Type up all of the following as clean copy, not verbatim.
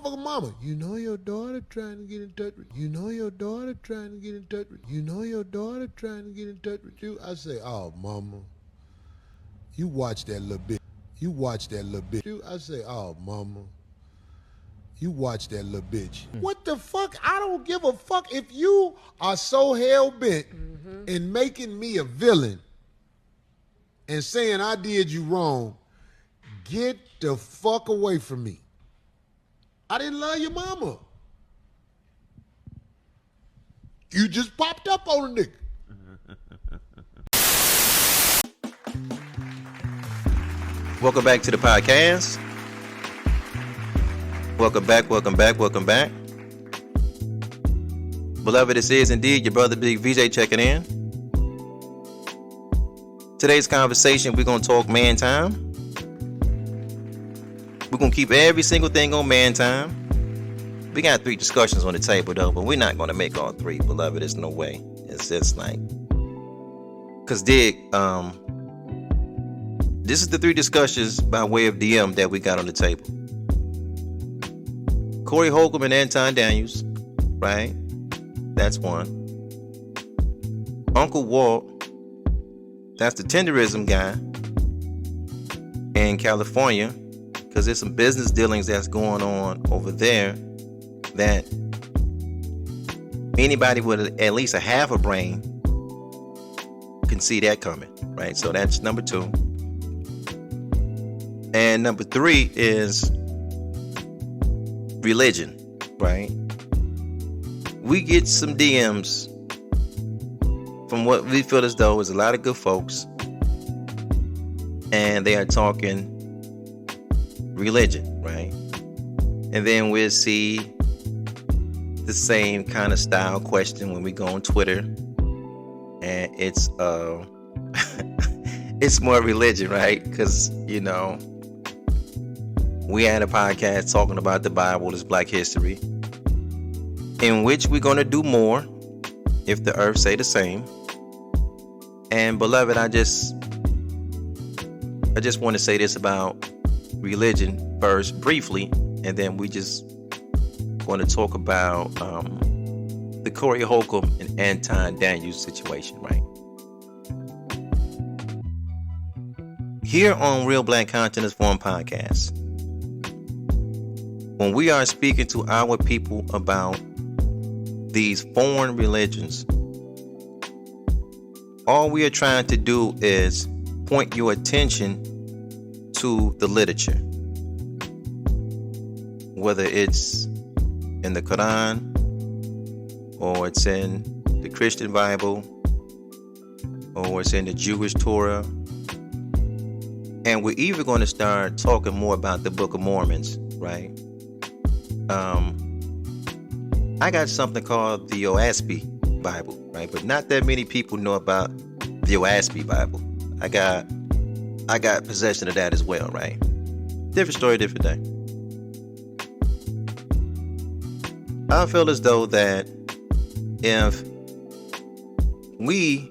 motherfucking mama. You know your daughter trying to get in touch with you. You know your daughter trying to get in touch with you. You know your daughter trying to get in touch with you. I say, oh, mama, you watch that little bitch. You watch that little bitch. I say, oh, mama, you watch that little bitch. What the fuck? I don't give a fuck if you are so hell-bent in making me a villain and saying I did you wrong. Get the fuck away from me. I didn't love your mama. You just popped up on a nigga. Welcome back to the podcast. Welcome back. Beloved, this is indeed your brother Big VJ checking in. Today's conversation, we're going to talk man time. We're going to keep every single thing on man time. We got 3 discussions on the table, though, but we're not going to make all 3, beloved. There's no way. It's just like... Because, Dig, this is the 3 discussions by way of DM that we got on the table. Corey Holcomb and Anton Daniels, right? That's one. Uncle Walt, that's the tenderism guy in California, because there's some business dealings that's going on over there that anybody with at least a half a brain can see that coming, right? So that's number 2. And number 3 is religion, right? We get some DMs from what we feel as though is a lot of good folks, and they are talking religion, right? And then we'll see the same kind of style question when we go on Twitter, and it's it's more religion, right? Because, you know, we had a podcast talking about the Bible as Black history, in which we're going to do more if the earth say the same. And beloved, I just want to say this about religion first briefly, and then we just going to talk about the Corey Holcomb and Anton Daniels situation, right? Here on Real Black Content is Form Podcast, when we are speaking to our people about these foreign religions, all we are trying to do is point your attention to the literature, whether it's in the Quran or it's in the Christian Bible or it's in the Jewish Torah. And we're even going to start talking more about the Book of Mormons, right? I got something called the OASP Bible, right? But not that many people know about the OASP Bible. I got possession of that as well, right? Different story, different day. I feel as though that if we,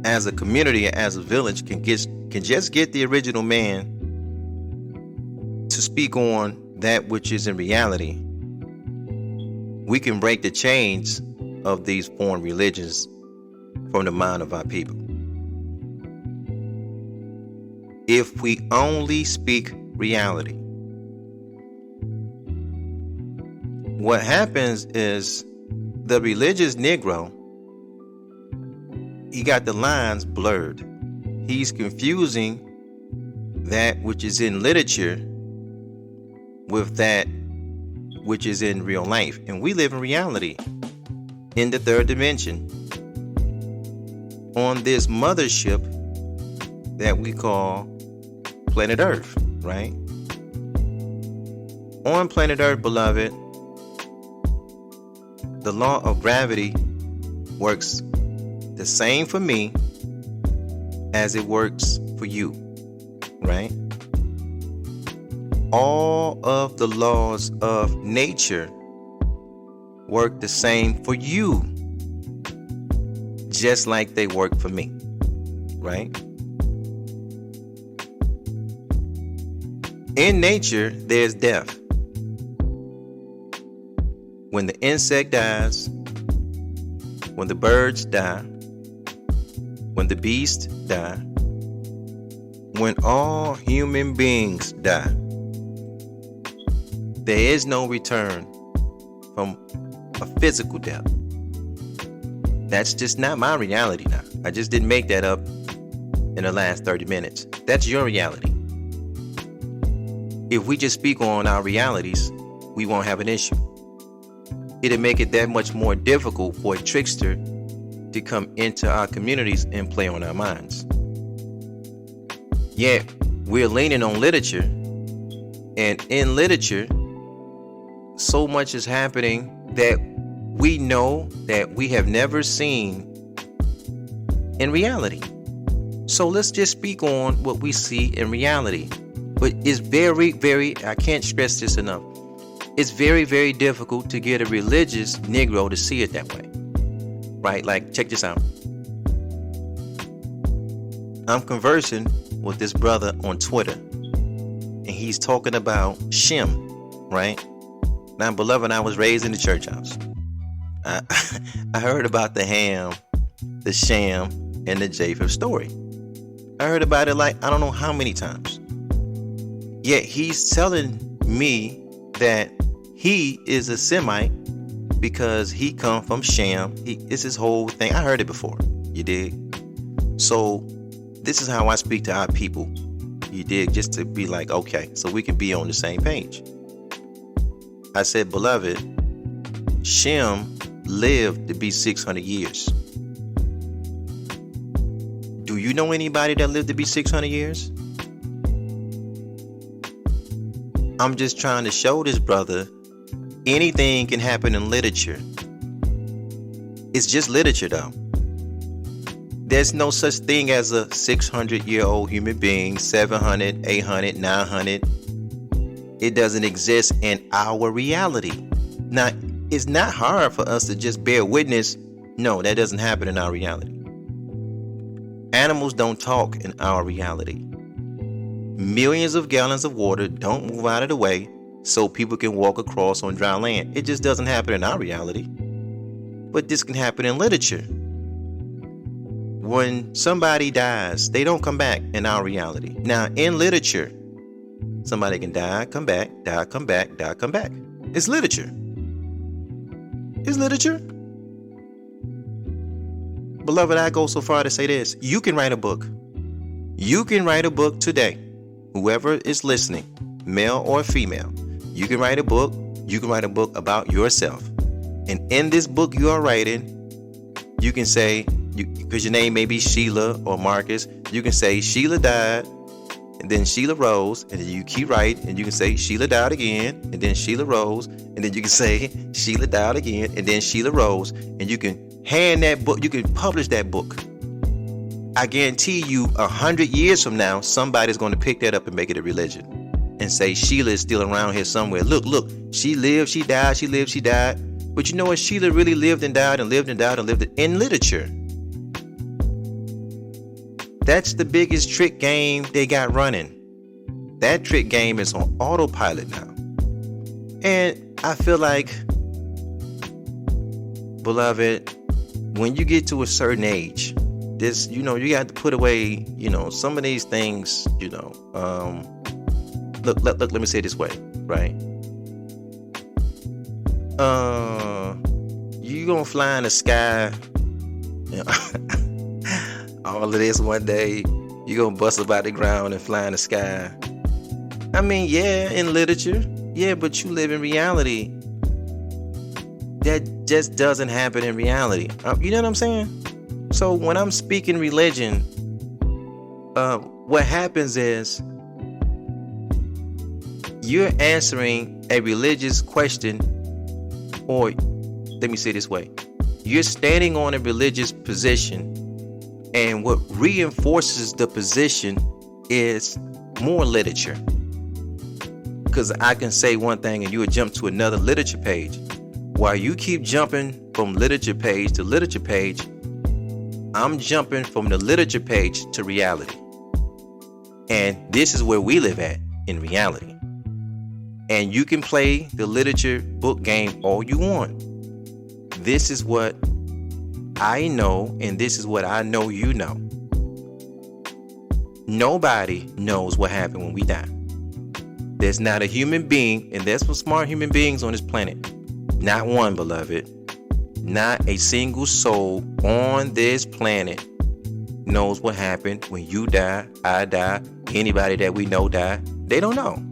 as a community, as a village, can just get the original man to speak on that which is in reality, we can break the chains of these foreign religions from the mind of our people. If we only speak reality. What happens is the religious Negro, he got the lines blurred. He's confusing that which is in literature with that which is in real life. And we live in reality, in the 3rd dimension, on this mothership that we call planet Earth, right? On planet Earth, beloved, the law of gravity works the same for me as it works for you, right? All of the laws of nature work the same for you, just like they work for me, right? In nature, there's death. when the insect dies, when the birds die, when the beast die, when all human beings die, there is no return from a physical death. That's just not my reality now. I just didn't make that up in the last 30 minutes. That's your reality. If we just speak on our realities, we won't have an issue. It'll make it that much more difficult for a trickster to come into our communities and play on our minds. Yet, we're leaning on literature, and in literature, so much is happening that we know that we have never seen in reality. So let's just speak on what we see in reality. But it's very, very, I can't stress this enough. It's very, very difficult to get a religious Negro to see it that way. Right? Like, check this out. I'm conversing with this brother on Twitter, and he's talking about Shem, right? Now, beloved, I was raised in the church house. I heard about the Ham, the Shem, and the Japheth story. I heard about it like I don't know how many times. Yet he's telling me that he is a Semite because he come from Shem. It's his whole thing. I heard it before. You dig? So this is how I speak to our people. You dig? Just to be like, okay, so we can be on the same page. I said, beloved, Shem lived to be 600 years. Do you know anybody that lived to be 600 years? I'm just trying to show this brother anything can happen in literature. It's just literature though. There's no such thing as a 600-year-old human being, 700, 800, 900. It doesn't exist in our reality. Now, it's not hard for us to just bear witness. No, that doesn't happen in our reality. Animals don't talk in our reality. Millions of gallons of water don't move out of the way so people can walk across on dry land. It just doesn't happen in our reality. But this can happen in literature. When somebody dies, they don't come back in our reality. Now, in literature, somebody can die, come back, die, come back, die, come back. It's literature. It's literature. Beloved, I go so far to say this. You can write a book. You can write a book today. Whoever is listening, male or female, you can write a book. You can write a book about yourself. And in this book you are writing, you can say, because your name may be Sheila or Marcus, you can say Sheila died, and then Sheila rose, and then you keep writing, and you can say Sheila died again, and then Sheila rose, and then you can say Sheila died again, and then Sheila rose, and you can hand that book, you can publish that book. I guarantee you 100 years from now, somebody's going to pick that up and make it a religion and say Sheila is still around here somewhere. Look, she lived, she died, she lived, she died. But you know what? Sheila really lived and died and lived and died and lived in literature. That's the biggest trick game they got running. That trick game is on autopilot now. And I feel like, beloved, when you get to a certain age, this, you got to put away, some of these things, look, let me say it this way, right? You gonna fly in the sky, all of this one day, you gonna bust about the ground and fly in the sky. I mean, yeah, in literature, yeah, but you live in reality. That just doesn't happen in reality. You know what I'm saying? So when I'm speaking religion, what happens is you're answering a religious question, or let me say it this way. You're standing on a religious position, and what reinforces the position is more literature. Because I can say one thing and you would jump to another literature page. While you keep jumping from literature page to literature page, I'm jumping from the literature page to reality. And this is where we live at, in reality. And you can play the literature book game all you want. This is what I know, and this is what I know you know. Nobody knows what happened when we die. There's not a human being, and there's some smart human beings on this planet. Not one, beloved. Not a single soul on this planet knows what happened when you die, I die, anybody that we know die. They don't know.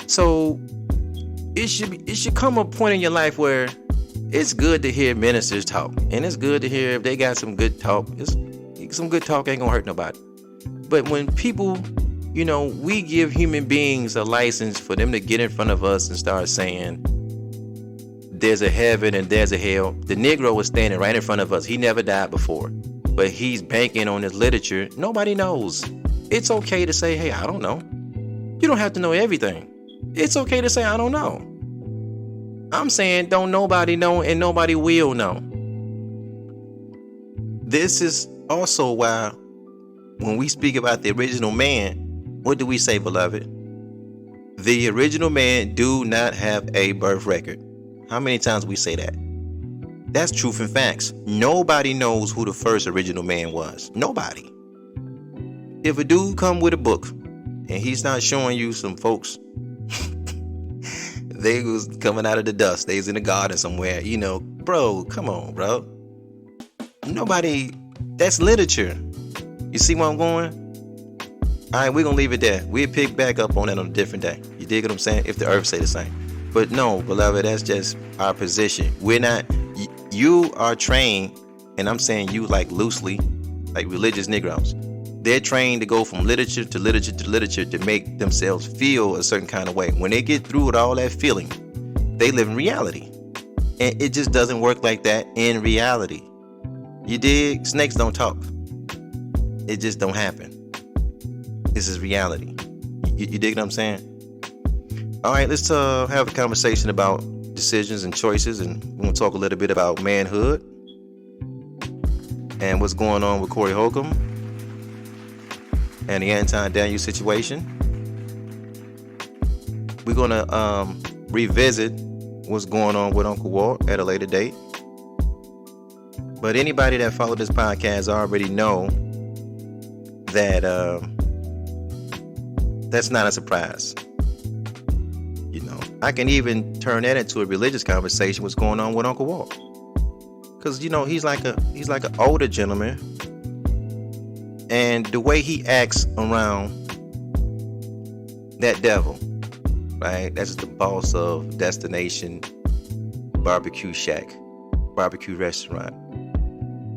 So it should come a point in your life where it's good to hear ministers talk, and it's good to hear if they got some good talk. Some good talk ain't gonna hurt nobody. But when people, we give human beings a license for them to get in front of us and start saying there's a heaven and there's a hell. The Negro was standing right in front of us. He never died before, but he's banking on his literature. Nobody knows. It's okay to say, hey, I don't know. You don't have to know everything. It's okay to say, I don't know. I'm saying don't nobody know, and nobody will know. This is also why when we speak about the original man, what do we say, beloved? The original man do not have a birth record. How many times we say that? That's truth and facts. Nobody knows who the first original man was. Nobody. If a dude come with a book and he's not showing you some folks, they was coming out of the dust, they was in the garden somewhere, bro, come on, bro. Nobody, that's literature. You see where I'm going? All right, we're going to leave it there. We'll pick back up on that on a different day. You dig what I'm saying? If the earth say the same. But no, beloved, that's just our position. We're not, you are trained, and I'm saying you like loosely, like religious Negroes. They're trained to go from literature to literature to literature to make themselves feel a certain kind of way. When they get through with all that feeling, they live in reality. And it just doesn't work like that in reality. You dig? Snakes don't talk. It just don't happen. This is reality. You dig what I'm saying? All right, let's have a conversation about decisions and choices, and we're going to talk a little bit about manhood and what's going on with Corey Holcomb and the Anton Daniel situation. We're going to revisit what's going on with Uncle Walt at a later date. But anybody that followed this podcast already know that that's not a surprise. I can even turn that into a religious conversation. What's going on with Uncle Walt? Because he's like an older gentleman, and the way he acts around that devil, right? That's the boss of Destination Barbecue Shack, barbecue restaurant.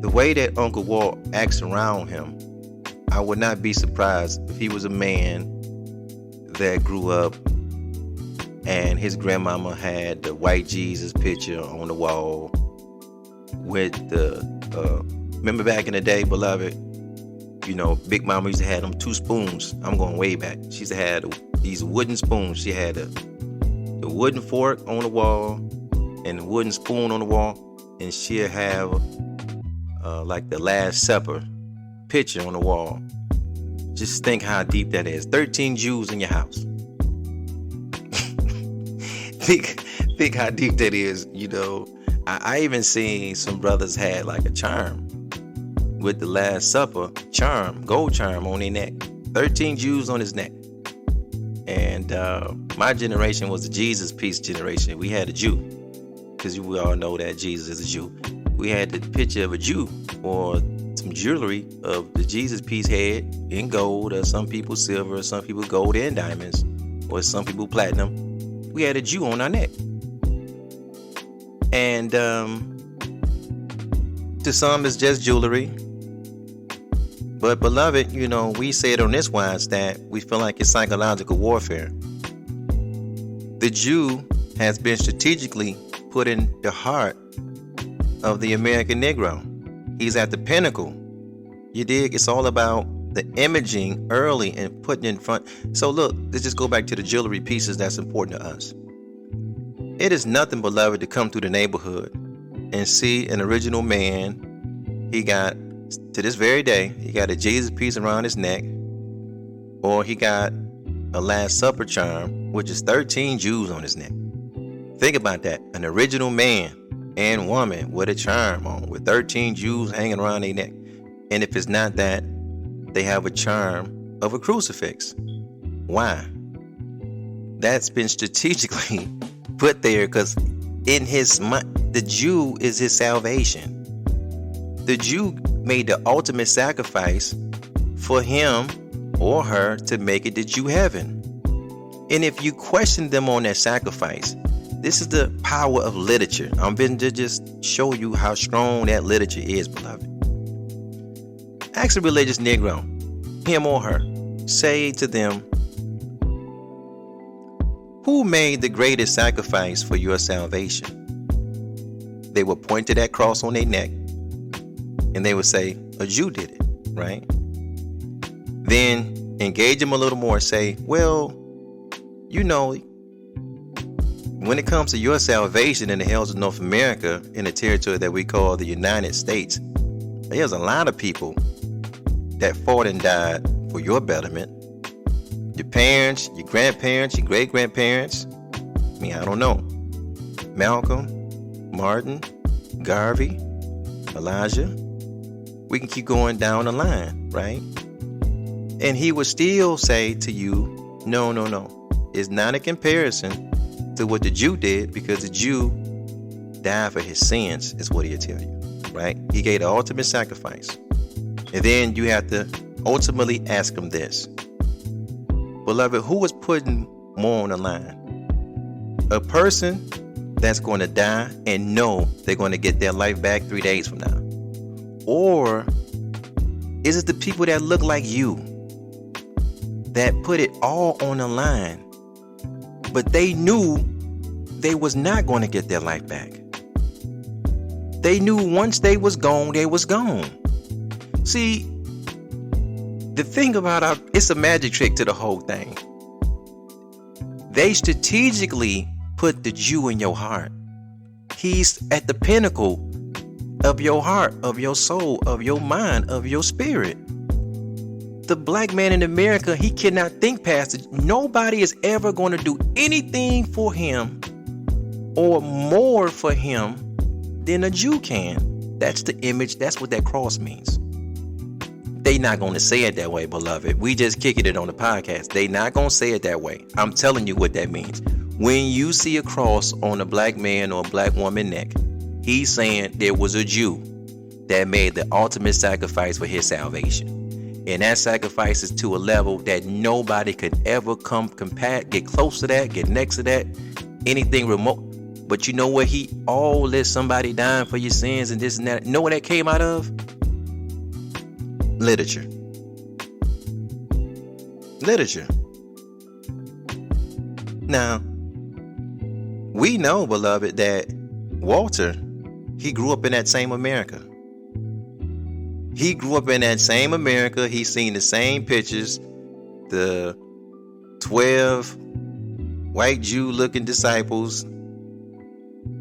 The way that Uncle Walt acts around him, I would not be surprised if he was a man that grew up and his grandmama had the white Jesus picture on the wall with the remember back in the day, beloved, Big Mama used to have them 2 spoons. I'm going way back. She used to have these wooden spoons. She had the wooden fork on the wall and the wooden spoon on the wall, and she'll have like the Last Supper picture on the wall. Just think how deep that is. 13 Jews in your house. Think how deep that is. I even seen some brothers had like a charm with the Last Supper charm, gold charm on their neck. 13 Jews on his neck. And my generation was the Jesus piece generation. We had a Jew, because we all know that Jesus is a Jew. We had the picture of a Jew or some jewelry of the Jesus piece head in gold, or some people silver, or some people gold and diamonds, or some people platinum. We had a Jew on our neck. And to some it's just jewelry. But beloved, we say it on this wise that we feel like it's psychological warfare. The Jew has been strategically put in the heart of the American Negro. He's at the pinnacle. You dig? It's all about the imaging early and putting in front. So look, let's just go back to the jewelry pieces that's important to us. It is nothing, beloved, to come through the neighborhood and see an original man. He got, to this very day, he got a Jesus piece around his neck, or he got a Last Supper charm, which is 13 jewels on his neck. Think about that. An original man and woman with a charm on, with 13 jewels hanging around their neck. And if it's not that, they have a charm of a crucifix. Why? That's been strategically put there because in his mind, the Jew is his salvation. The Jew made the ultimate sacrifice for him or her to make it to Jew heaven. And if you question them on that sacrifice, this is the power of literature. I'm going to just show you how strong that literature is, beloved. Ask a religious Negro, him or her, say to them, who made the greatest sacrifice for your salvation? They would point to that cross on their neck and they would say, a Jew did it, right? Then engage them a little more, say, well, you know, when it comes to your salvation in the hills of North America, in the territory that we call the United States, there's a lot of people that fought and died for your betterment. Your parents, your grandparents, your great-grandparents. I mean, I don't know. Malcolm, Martin, Garvey, Elijah. We can keep going down the line, right? And he would still say to you, no. It's not a comparison to what the Jew did, because the Jew died for his sins, is what he'll tell you, right? He gave the ultimate sacrifice. And then you have to ultimately ask him this. Beloved, who is putting more on the line? A person that's going to die and know they're going to get their life back 3 days from now? Or is it the people that look like you that put it all on the line, but they knew they was not going to get their life back? They knew once they was gone, they was gone. See, the thing about it's a magic trick to the whole thing. They strategically put the Jew in your heart. He's at the pinnacle of your heart, of your soul, of your mind, of your spirit. The black man in America, he cannot think past it. Nobody is ever going to do anything for him or more for him than a Jew can. That's the image. That's what that cross means. They not going to say it that way, beloved. We just kicking it on the podcast. They not going to say it that way. I'm telling you what that means. When you see a cross on a black man or a black woman neck, he's saying there was a Jew that made the ultimate sacrifice for his salvation. And that sacrifice is to a level that nobody could ever get close to that, get next to that, anything remote. But you know what? He all let somebody dying for your sins and this and that. You know where that came out of? Literature. Now, we know, beloved, that Walter, he grew up in that same America. He grew up in that same America. He's seen the same pictures. The 12 white Jew looking disciples,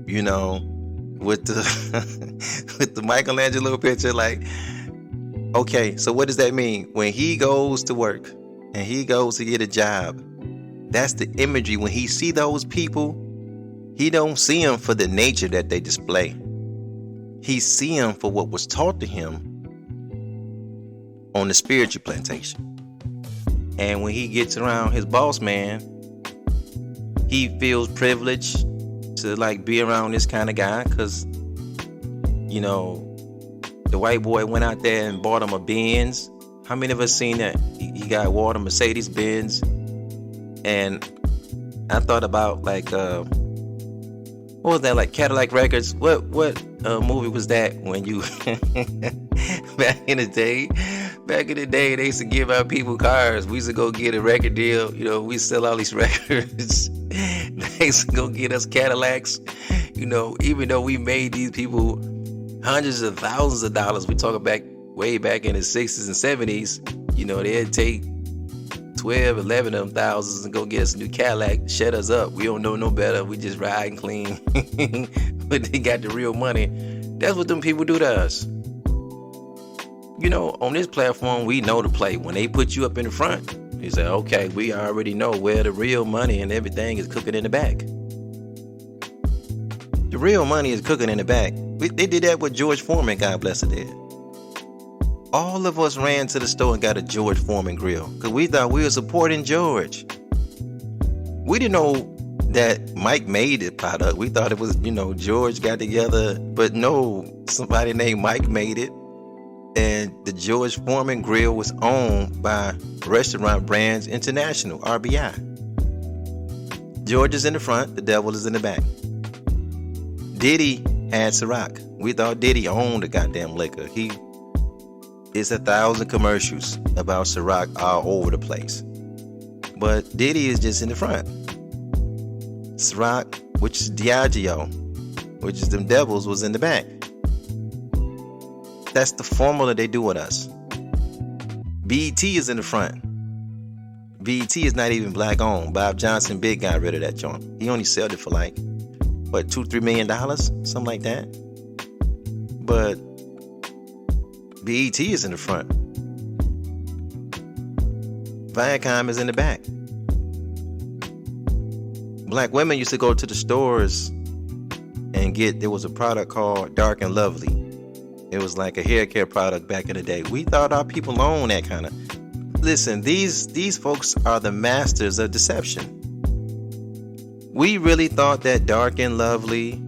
you know, with the with the Michelangelo picture. Like, okay, so what does that mean? When he goes to work and he goes to get a job, that's the imagery. When he see those people, he don't see them for the nature that they display. He see them for what was taught to him on the spiritual plantation. And when he gets around his boss man, he feels privileged to like be around this kind of guy, because, you know, the white boy went out there and bought him a Benz. How many of us seen that? He got bought a Mercedes Benz. And I thought about like what was that, like Cadillac Records? What movie was that when you back in the day, they used to give out people cars. We used to go get a record deal. You know, we sell all these records. They used to go get us Cadillacs. You know, even though we made these people hundreds of thousands of dollars, we talk back way back in the 60s and 70s. You know, they'd take 12, 11 of them thousands and go get us a new Cadillac, shut us up. We don't know no better. We just ride and clean. But they got the real money. That's what them people do to us. You know, on this platform, we know the play. When they put you up in the front, He said, okay, we already know where the real money and everything is cooking in the back. The real money is cooking in the back. They did that with George Foreman, God bless it did. All of us ran to the store and got a George Foreman grill because we thought we were supporting George. We didn't know that Mike made the product. We thought it was, George got together, but no, somebody named Mike made it. And the George Foreman grill was owned by Restaurant Brands International, RBI. George is in the front, the devil is in the back. Diddy had Ciroc. We thought Diddy owned the goddamn liquor. It's 1,000 commercials about Ciroc all over the place. But Diddy is just in the front. Ciroc, which is Diageo, which is them devils, was in the back. That's the formula they do with us. BET is in the front. BET is not even black owned. Bob Johnson Big got rid of that joint. He only sold it for like, what, $2-3 million? Something like that. But BET is in the front. Viacom is in the back. Black women used to go to the stores and there was a product called Dark and Lovely. It was like a hair care product back in the day. We thought our people owned that kind of. Listen, these folks are the masters of deception. We really thought that Dark and Lovely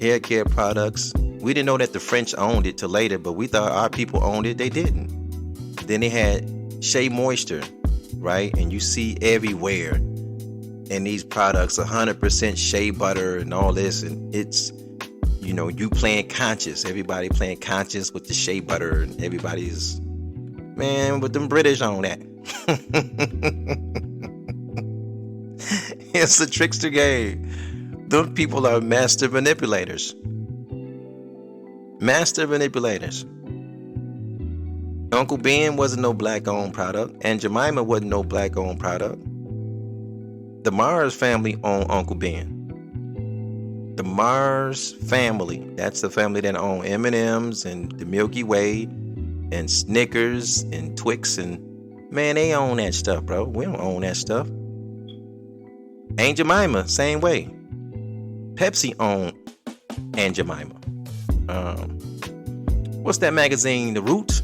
hair care products, we didn't know that the French owned it till later, but we thought our people owned it. They didn't. Then they had Shea Moisture, right? And you see everywhere in these products 100% shea butter and all this, and it's, you playing conscious. Everybody playing conscious with the shea butter, and everybody's, man, but them British own that. It's a trickster game. Them people are master manipulators. Master manipulators. Uncle Ben wasn't no black-owned product, and Jemima wasn't no black-owned product. The Mars family owned Uncle Ben. The Mars family, that's the family that owned M&M's and the Milky Way and Snickers and Twix, and man, they own that stuff, bro. We don't own that stuff. Aunt Jemima, same way. Pepsi owned Aunt Jemima. What's that magazine? The Roots?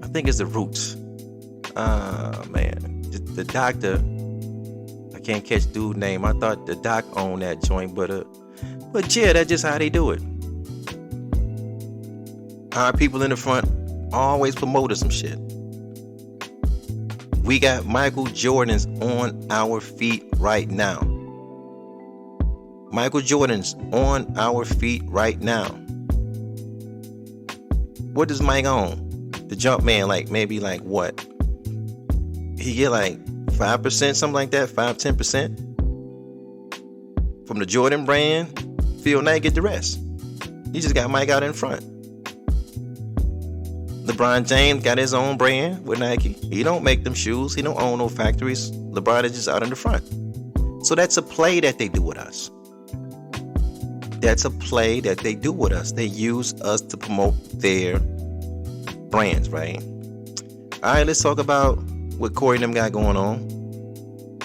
I think it's The Roots. Man, the doctor. I can't catch dude's name. I thought the doc owned that joint, but yeah, that's just how they do it. Our people in the front always promoted some shit. We got Michael Jordans on our feet right now. Michael Jordan's on our feet right now. What does Mike own? The jump man, maybe what? He get 5%, something like that, 5-10% from the Jordan brand. Phil Knight get the rest. He just got Mike out in front. LeBron James got his own brand with Nike. He don't make them shoes. He don't own no factories. LeBron is just out in the front. So that's a play that they do with us. That's a play that they do with us. They use us to promote their brands, right? All right, let's talk about what Corey and them got going on.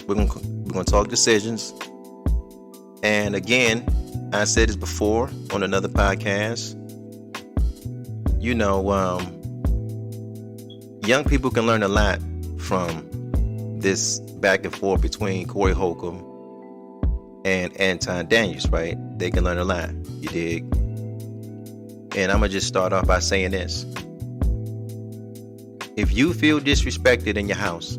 We're gonna talk decisions. And again, I said this before on another podcast. Young people can learn a lot from this back and forth between Corey Holcomb and Anton Daniels, right? They can learn a lot, you dig? And I'm gonna just start off by saying this. If you feel disrespected in your house,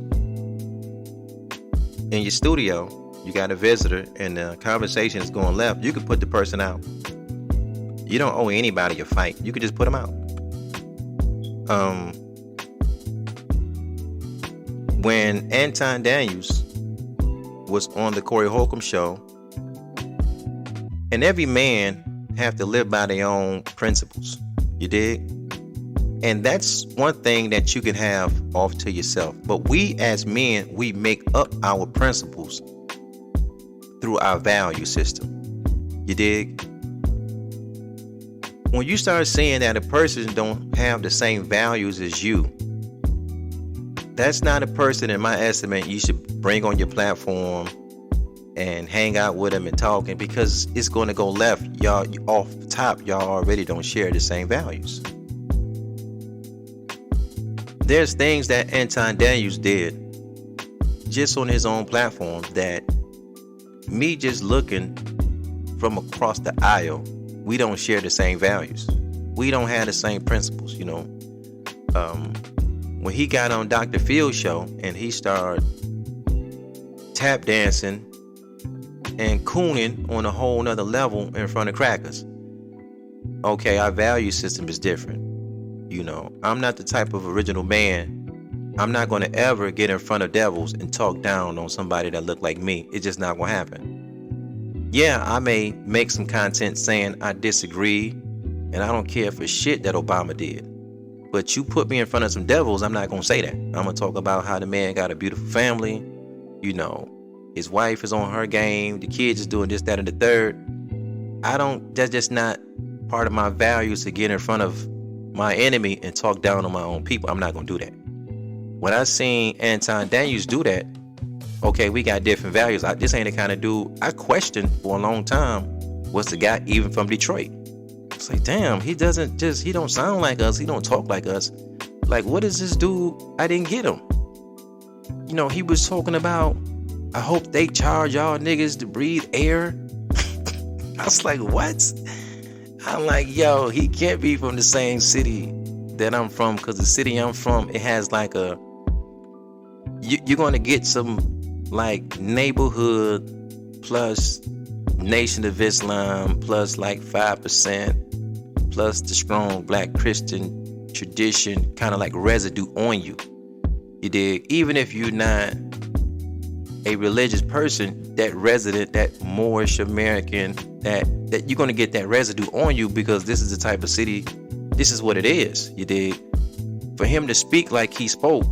in your studio, you got a visitor and the conversation is going left, you can put the person out. You don't owe anybody a fight. You can just put them out. When Anton Daniels was on the Corey Holcomb show, and every man have to live by their own principles, you dig? And that's one thing that you can have off to yourself. But we as men, we make up our principles through our value system, you dig? When you start seeing that a person don't have the same values as you, That's not a person, in my estimate, you should bring on your platform and hang out with them and talking, because it's going to go left. Y'all, off the top, y'all already don't share the same values. There's things that Anton Daniels did just on his own platform that me just looking from across the aisle, we don't share the same values. We don't have the same principles, you know. When he got on Dr. Phil's show and he started tap dancing and cooning on a whole nother level in front of crackers. Okay, our value system is different. You know, I'm not the type of original man. I'm not going to ever get in front of devils and talk down on somebody that look like me. It's just not going to happen. Yeah, I may make some content saying I disagree and I don't care for shit that Obama did. But you put me in front of some devils, I'm not going to say that. I'm going to talk about how the man got a beautiful family. You know, his wife is on her game. The kids is doing this, that, and the third. That's just not part of my values to get in front of my enemy and talk down on my own people. I'm not going to do that. When I seen Anton Daniels do that, okay, we got different values. This ain't the kind of dude I questioned for a long time. Was the guy even from Detroit? It's like, damn, he don't sound like us. He don't talk like us. Like, what is this dude? I didn't get him. You know, he was talking about, I hope they charge y'all niggas to breathe air. I was like, what? I'm like, yo, he can't be from the same city that I'm from, because the city I'm from, it has like you're going to get some like neighborhood plus Nation of Islam plus like 5% plus the strong black Christian tradition kind of like residue on you. You dig? Even if you're not a religious person, that resident, that Moorish American, that you're going to get that residue on you, because this is the type of city, this is what it is. You dig? For him to speak like he spoke,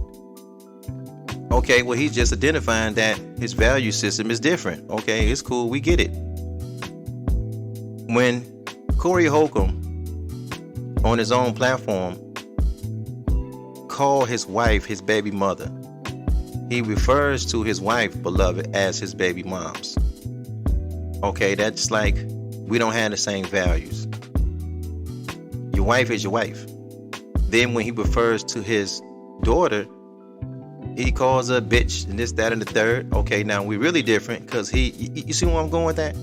okay, well, he's just identifying that his value system is different. Okay, it's cool, we get it. When Corey Holcomb on his own platform called his wife his baby mother, he refers to his wife, beloved, as his baby moms. Okay, that's like, we don't have the same values. Your wife is your wife. Then when he refers to his daughter, he calls her a bitch and this, that, and the third. Okay, now we really different, because you see where I'm going with that?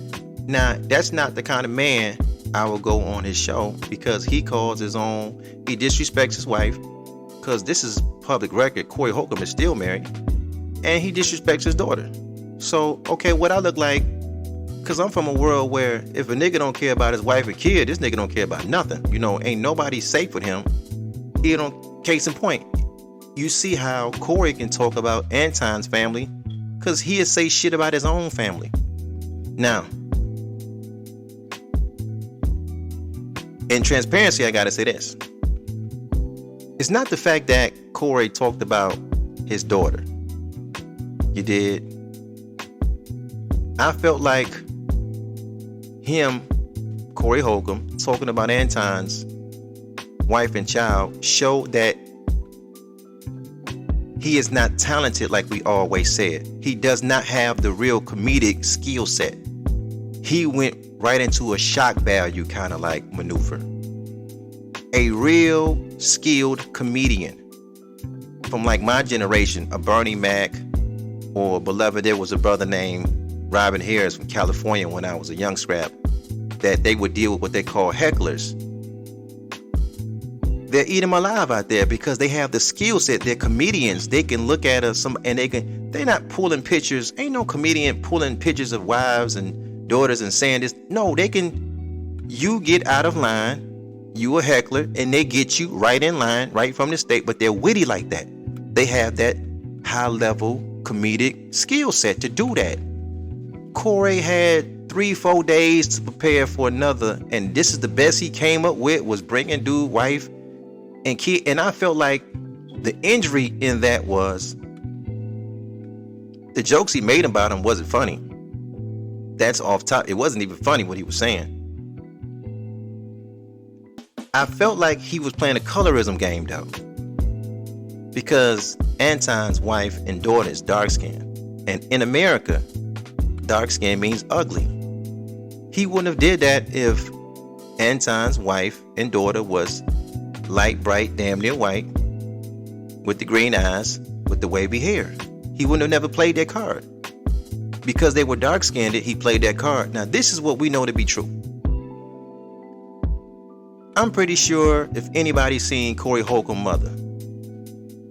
Now, that's not the kind of man I will go on his show, because he calls his own, he disrespects his wife, because this is public record. Corey Holcomb is still married, and he disrespects his daughter. So, okay, what I look like, because I'm from a world where if a nigga don't care about his wife or kid, this nigga don't care about nothing. You know, ain't nobody safe with him. You know, case in point, you see how Corey can talk about Anton's family, because he'll say shit about his own family. Now, in transparency, I gotta say this. It's not the fact that Corey talked about his daughter. You did. I felt like him, Corey Holcomb, talking about Anton's wife and child showed that he is not talented like we always said. He does not have the real comedic skill set. He went right into a shock value kind of like maneuver. A real skilled comedian from like my generation, a Bernie Mac, or beloved, there was a brother named Robin Harris from California when I was a young scrap, that they would deal with what they call hecklers. They'll eat them alive out there because they have the skill set. They're comedians. They can look at us and they're not pulling pictures. Ain't no comedian pulling pictures of wives and daughters and saying this. No, you get out of line, you a heckler, and they get you right in line, right from the state, but they're witty like that. They have that high level comedic skill set to do that. Corey had 3-4 days to prepare for another, and this is the best he came up with, was bringing dude wife and kid. And I felt like the injury in that was the jokes he made about him wasn't funny. That's off top. It wasn't even funny what he was saying. I felt like he was playing a colorism game though. because Anton's wife and daughter is dark skinned. And in America, dark skin means ugly. He wouldn't have did that if Anton's wife and daughter was light, bright, damn near white, with the green eyes, with the wavy hair. He wouldn't have never played that card. Because they were dark skinned, he played that card. Now this is what we know to be true. I'm pretty sure if anybody's seen Corey Holcomb's mother,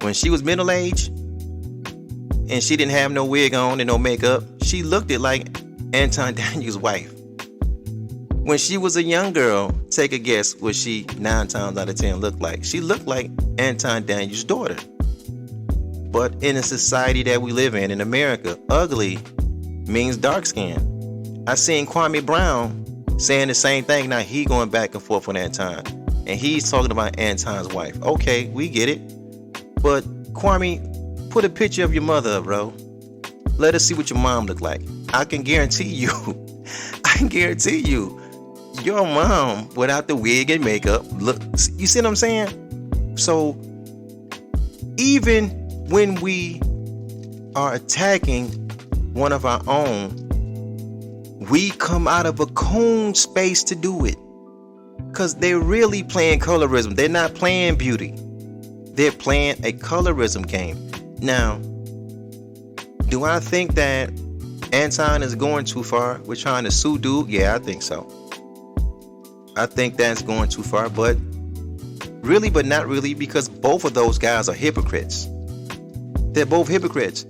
when she was middle-aged and she didn't have no wig on and no makeup, she looked it like Anton Daniels' wife. When she was a young girl, take a guess what she 9 times out of 10 looked like. She looked like Anton Daniels' daughter. But in a society that we live in America, ugly means dark skin. I seen Kwame Brown saying the same thing. Now he going back and forth on Anton, and he's talking about Anton's wife. Okay, we get it. But Kwame, put a picture of your mother, bro. Let us see what your mom looked like. I can guarantee you, your mom without the wig and makeup, look, you see what I'm saying? So even when we are attacking one of our own, we come out of a coon space to do it. Because they're really playing colorism. They're not playing beauty. They're playing a colorism game. Now, do I think that Anton is going too far? We're trying to sue dude? Yeah, I think so. I think that's going too far, but really, but not really, because both of those guys are hypocrites. They're both hypocrites.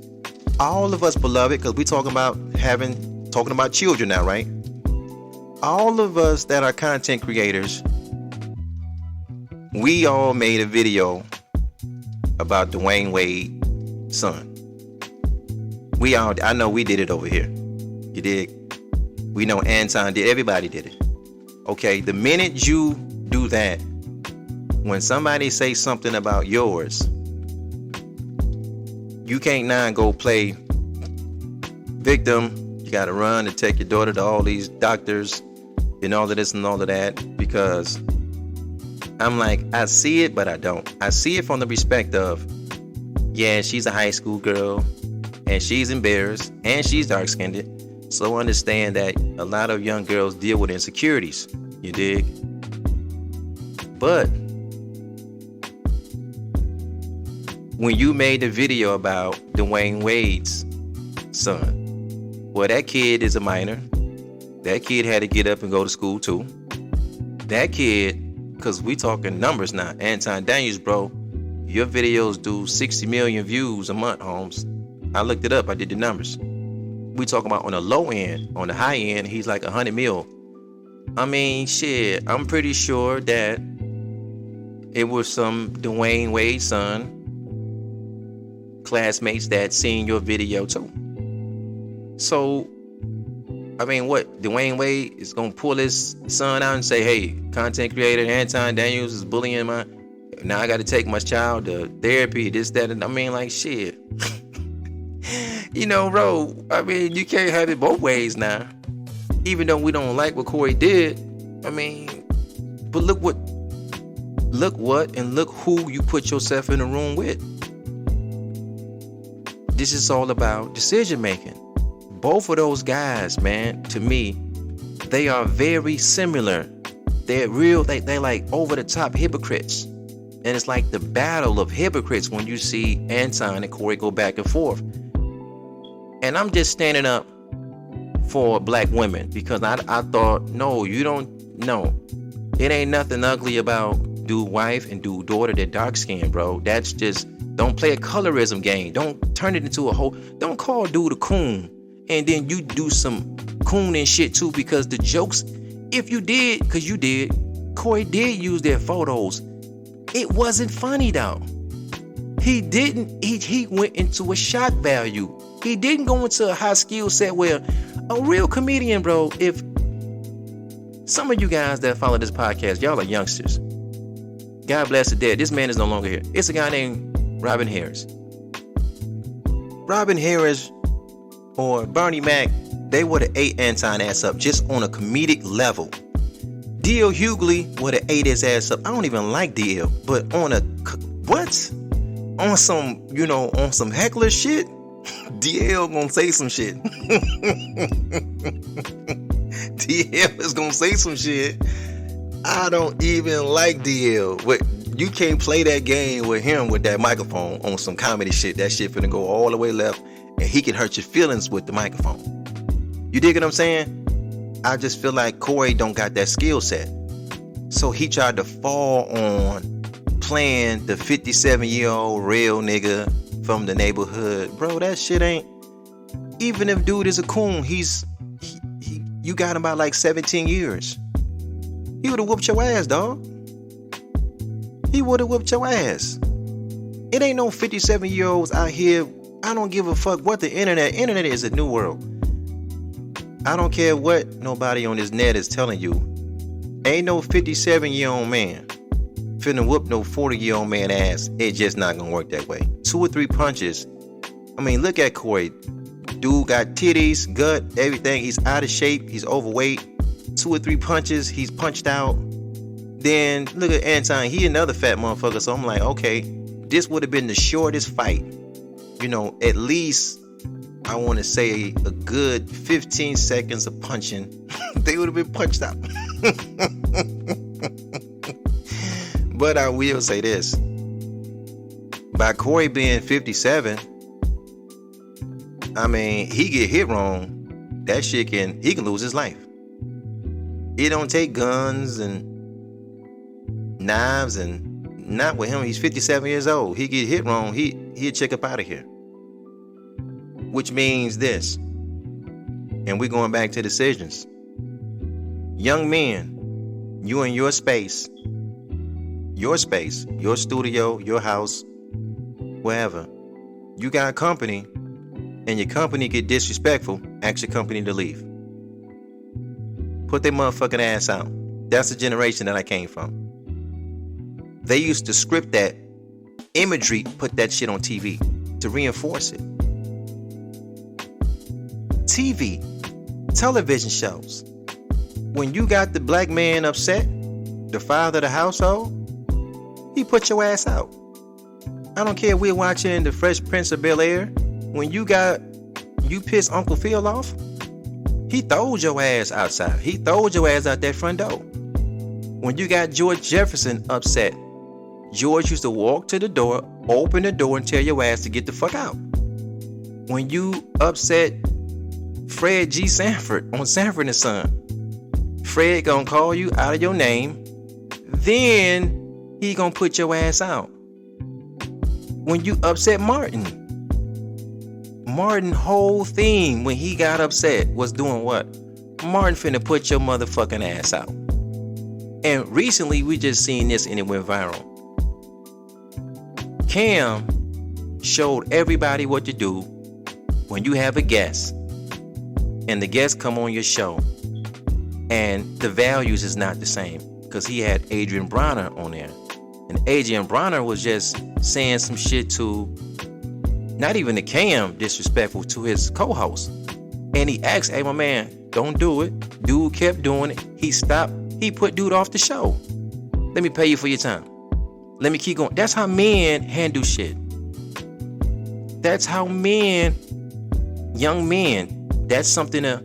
All of us, beloved, because we're talking about children now, right? All of us that are content creators, we all made a video about Dwayne Wade's son. I know we did it over here. You dig? We know Anton did. Everybody did it. Okay, the minute you do that, when somebody says something about yours, you can't now go play victim. You got to run and take your daughter to all these doctors and all of this and all of that, because I'm like, I see it, but I don't. I see it from the respect of, yeah, she's a high school girl and she's embarrassed and she's dark-skinned. So understand that a lot of young girls deal with insecurities. You dig? But when you made the video about Dwayne Wade's son, well, that kid is a minor. That kid had to get up and go to school too. That kid, because we talking numbers now. Anton Daniels, bro, your videos do 60 million views a month, Holmes. I looked it up. I did the numbers. We talking about on the low end. On the high end, he's like 100 mil. I mean, shit, I'm pretty sure that it was some Dwayne Wade's son classmates that seen your video too. So, I mean, what? Dwayne Wade is gonna pull his son out and say, hey, content creator Anton Daniels is bullying my... Now I gotta take my child to therapy, this, that, and I mean, like, shit. You know, bro, I mean, you can't have it both ways now. Even though we don't like what Corey did, I mean, but look what and look who you put yourself in a room with. This is all about decision making. Both of those guys, man, to me, they are very similar. They're like over the top hypocrites. And it's like the battle of hypocrites when you see Anton and Corey go back and forth. And I'm just standing up for black women, because I thought, no, you don't know. It ain't nothing ugly about dude wife and dude daughter. They're dark skinned, bro. That's just, don't play a colorism game. Don't turn it into a whole, don't call dude a coon and then you do some coon and shit too, because the jokes, if you did, because you did, Corey did use their photos. It wasn't funny though. He didn't, he went into a shock value. He didn't go into a high skill set where a real comedian, bro, if some of you guys that follow this podcast, y'all are youngsters. God bless the dead. This man is no longer here. It's a guy named Robin Harris. Robin Harris or Bernie Mac, they would have ate Anton ass up just on a comedic level. D.L. Hughley would have ate his ass up. I don't even like D.L., but on on some, on some heckler shit, DL gonna say some shit. DL is gonna say some shit. I don't even like DL. You can't play that game with him with that microphone on some comedy shit. That shit finna go all the way left, and he can hurt your feelings with the microphone. You dig what I'm saying? I just feel like Corey don't got that skill set. So he tried to fall on playing the 57-year-old real nigga from the neighborhood. Bro, that shit ain't. Even if dude is a coon, you got him by like 17 years. He would have whooped your ass, dog. He would have whooped your ass. It ain't no 57-year-olds out here. I don't give a fuck what the internet. Internet is a new world. I don't care what nobody on this net is telling you. Ain't no 57-year-old man finna whoop no 40-year-old man ass. It's just not gonna work that way. 2 or 3 punches. I mean, look at Corey. Dude got titties, gut, everything. He's out of shape. He's overweight. 2 or 3 punches, he's punched out. Then look at Anton. He another fat motherfucker. So I'm like, okay, this would have been the shortest fight. At least I want to say a good 15 seconds of punching. They would have been punched out. But I will say this. By Corey being 57, I mean, he get hit wrong, that shit he can lose his life. It don't take guns and knives, and not with him. He's 57 years old. He get hit wrong, he'll check up out of here. Which means this, and we're going back to decisions. Young men, you in your space, your studio, your house, wherever. You got company, and your company get disrespectful, ask your company to leave. Put their motherfucking ass out. That's the generation that I came from. They used to script that imagery, put that shit on TV to reinforce it. TV, television shows. When you got the black man upset, the father of the household, he put your ass out. I don't care if we're watching The Fresh Prince of Bel-Air. When you pissed Uncle Phil off, he throwed your ass outside. He throwed your ass out that front door. When you got George Jefferson upset, George used to walk to the door, open the door, and tell your ass to get the fuck out. When you upset Fred G. Sanford on Sanford and Son, Fred gonna call you out of your name, then he gonna put your ass out. When you upset Martin whole thing when he got upset was doing what? Martin finna put your motherfucking ass out. And recently we just seen this and it went viral. Cam showed everybody what to do when you have a guest and the guest come on your show and the values is not the same, because he had Adrian Bronner on there, and Adrian Bronner was just saying some shit to not even the Cam, disrespectful to his co-host. And he asked, hey, my man, don't do it. Dude kept doing it. He stopped. He put dude off the show. Let me pay you for your time. Let me keep going. That's how men handle shit. That's how men, young men, that's something to,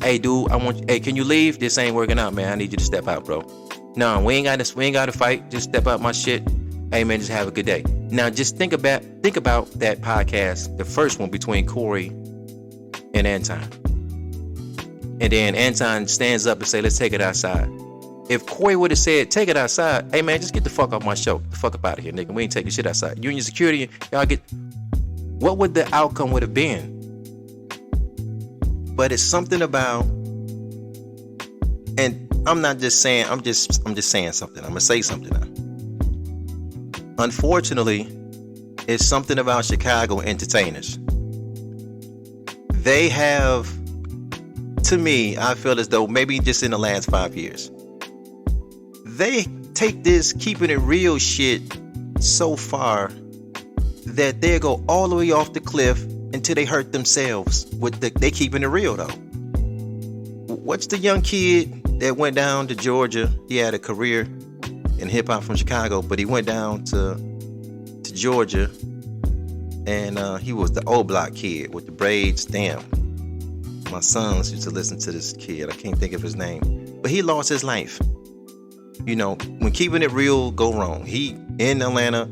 hey, dude, hey, can you leave? This ain't working out, man. I need you to step out, bro. No, we ain't got to fight. Just step out my shit. Hey, man, just have a good day. Now, just think about that podcast, the first one between Corey and Anton. And then Anton stands up and say, let's take it outside. If Corey would have said, take it outside, hey, man, just get the fuck off my show. Get the fuck up out of here, nigga. We ain't taking shit outside. You and your security, y'all get... What would the outcome would have been? But it's something about... And I'm not just saying, I'm just saying something. I'm going to say something now. Unfortunately, it's something about Chicago entertainers. They have, to me, I feel as though maybe just in the last 5 years, they take this keeping it real shit so far that they go all the way off the cliff until they hurt themselves with they keeping it real though. What's the young kid that went down to Georgia? He had a career. in hip hop from Chicago, but he went down to Georgia, and he was the old block kid with the braids. Damn, my sons used to listen to this kid. I can't think of his name, but he lost his life. You know, when keeping it real go wrong, he in Atlanta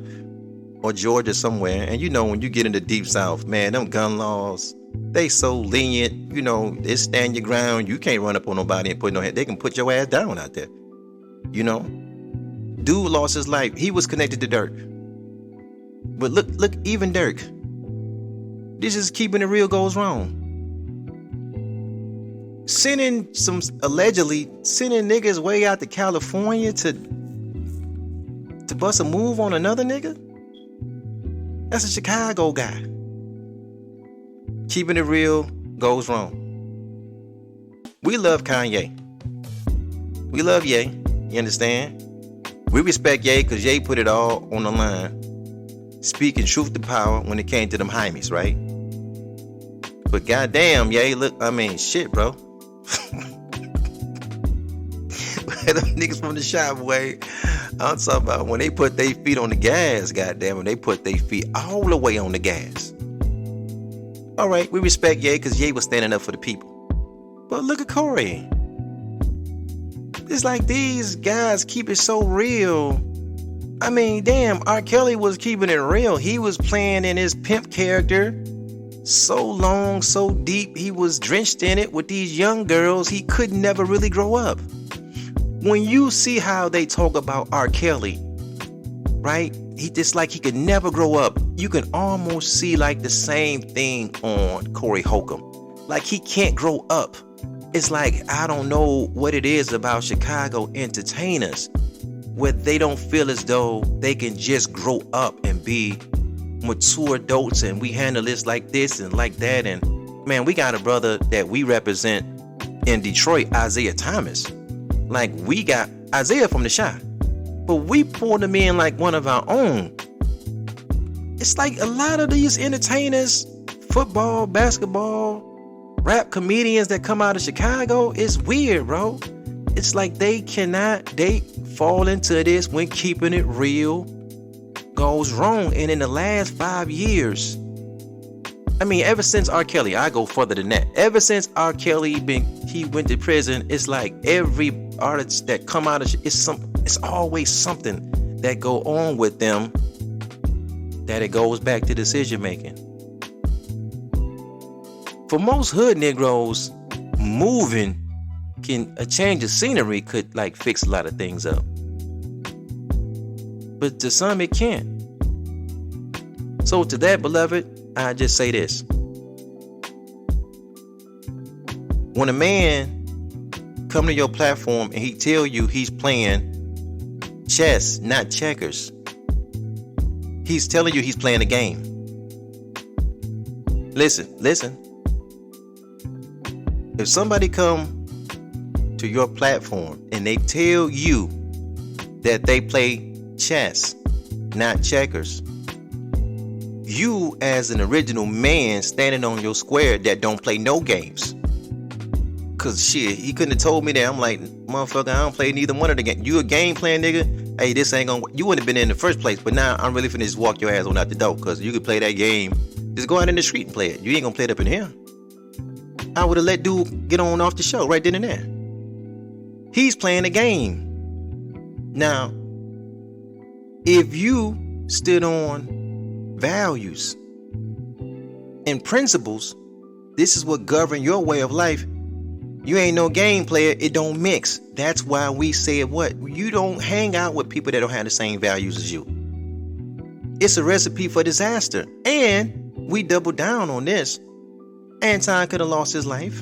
or Georgia somewhere, and you know, when you get into deep South, man, them gun laws, they so lenient. You know, they stand your ground. You can't run up on nobody and put no head. They can put your ass down out there. You know, dude lost his life. He was connected to Dirk, but look, even Dirk. This is keeping it real goes wrong. Allegedly sending niggas way out to California to bust a move on another nigga. That's a Chicago guy. Keeping it real goes wrong. We love Kanye. We love Ye. You understand? We respect Ye because Ye put it all on the line, speaking truth to power when it came to them hymies, right? But goddamn, Ye, look, I mean, shit, bro. Them niggas from the shop, way. I'm talking about when they put their feet on the gas, goddamn, when they put their feet all the way on the gas. All right, we respect Ye because Ye was standing up for the people. But look at Corey. It's like these guys keep it so real. I mean, damn, R. Kelly was keeping it real. He was playing in his pimp character so long, so deep. He was drenched in it with these young girls. He could never really grow up. When you see how they talk about R. Kelly, right? He just like he could never grow up. You can almost see like the same thing on Corey Holcomb. Like he can't grow up. It's like, I don't know what it is about Chicago entertainers where they don't feel as though they can just grow up and be mature adults and we handle this like this and like that. And man, we got a brother that we represent in Detroit, Isaiah Thomas. Like we got Isaiah from the shop, but we pulled him in like one of our own. It's like a lot of these entertainers, football, basketball, rap comedians that come out of Chicago, it's weird, bro. It's like they fall into this when keeping it real goes wrong. And in the last 5 years, I mean, ever since R. Kelly, I go further than that. Ever since R. Kelly he went to prison, it's like every artist that come out of it's always something that go on with them that it goes back to decision making. For most hood Negroes, moving a change of scenery could like fix a lot of things up. But to some it can't. So to that, beloved, I just say this. When a man come to your platform and he tell you he's playing chess, not checkers, he's telling you he's playing a game. Listen. If somebody come to your platform and they tell you that they play chess, not checkers, you as an original man standing on your square that don't play no games. Cause shit, he couldn't have told me that. I'm like, motherfucker, I don't play neither one of the games. You a game playing nigga? Hey, this ain't gonna work. You wouldn't have been in the first place, but now I'm really finna just walk your ass on out the door. Cause you could play that game. Just go out in the street and play it. You ain't gonna play it up in here. I would have let dude get on off the show right then and there. He's playing a game. Now, if you stood on values and principles, this is what govern your way of life. You ain't no game player. It don't mix. That's why we said what? You don't hang out with people that don't have the same values as you. It's a recipe for disaster. And we double down on this. Anton could have lost his life.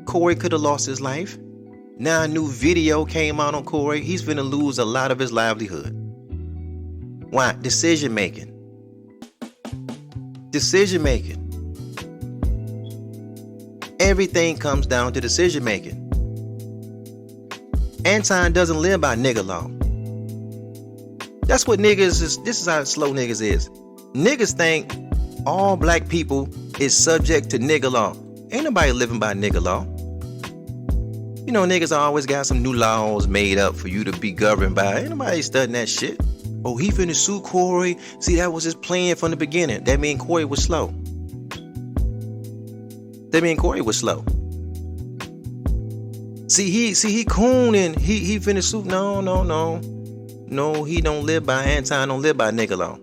Corey could have lost his life. Now a new video came out on Corey. He's finna lose a lot of his livelihood. Why? Decision making. Everything comes down to decision making. Anton doesn't live by nigga law. That's what niggas is. This is how slow niggas is. Niggas think all black people is subject to nigga law. Ain't nobody living by nigga law. You know, niggas always got some new laws made up for you to be governed by. Ain't nobody studying that shit. Oh, he finna sue Corey. See, that was his plan from the beginning. That mean Corey was slow. See, he cooning. He finna sue. No, he don't live by Anton, don't live by nigga law.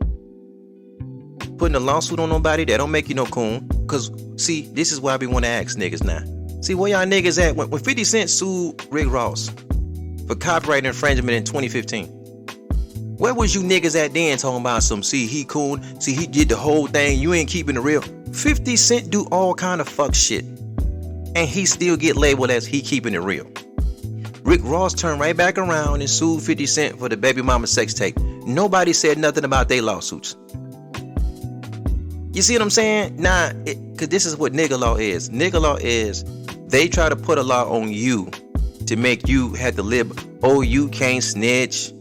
Putting a lawsuit on nobody, that don't make you no coon. Cause see, this is why we wanna ask niggas now. See, where y'all niggas at? When 50 Cent sued Rick Ross for copyright infringement in 2015, where was you niggas at then talking about some, see, he coon, see, he did the whole thing, you ain't keeping it real. 50 Cent do all kind of fuck shit, and he still get labeled as he keeping it real. Rick Ross turned right back around and sued 50 Cent for the baby mama sex tape. Nobody said nothing about their lawsuits. You see what I'm saying? Nah, cause this is what nigga law is. Nigga law is, they try to put a law on you to make you have to live. Oh, you can't snitch.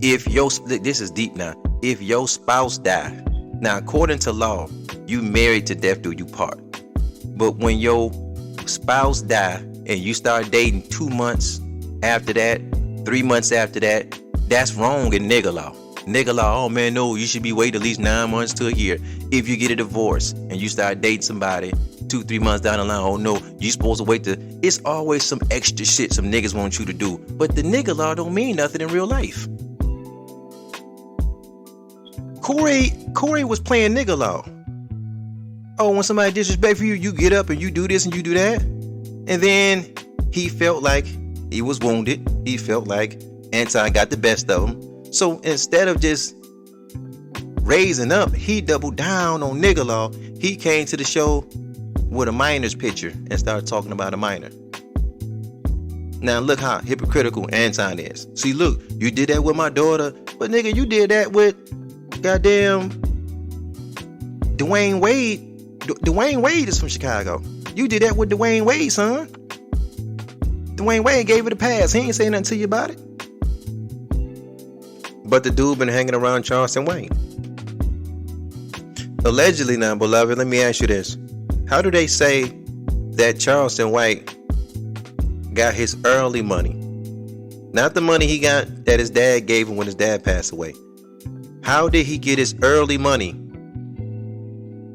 If this is deep now. If your spouse die, now according to law, you married to death do you part. But when your spouse die and you start dating 2 months after that, 3 months after that, that's wrong in nigga law. Nigga law, oh man, no, you should be waiting at least 9 months to a year. If you get a divorce and you start dating somebody 2-3 months down the line, oh no, you supposed to wait it's always some extra shit some niggas want you to do. But the nigga law don't mean nothing in real life. Corey was playing nigga law. Oh, when somebody disrespectful you, you get up and you do this and you do that. And then he felt like he was wounded. He felt like Anton got the best of him. So instead of just raising up, he doubled down on nigga law. He came to the show with a minor's picture and started talking about a minor. Now look how hypocritical Anton is. See, look, you did that with my daughter, but nigga, you did that with goddamn Dwayne Wade. Dwayne Wade is from Chicago. You did that with Dwayne Wade, son. Dwayne Wade gave it a pass. He ain't say nothing to you about it. But the dude been hanging around Charleston White. Allegedly now, beloved, let me ask you this. How do they say that Charleston White got his early money? Not the money he got that his dad gave him when his dad passed away. How did he get his early money?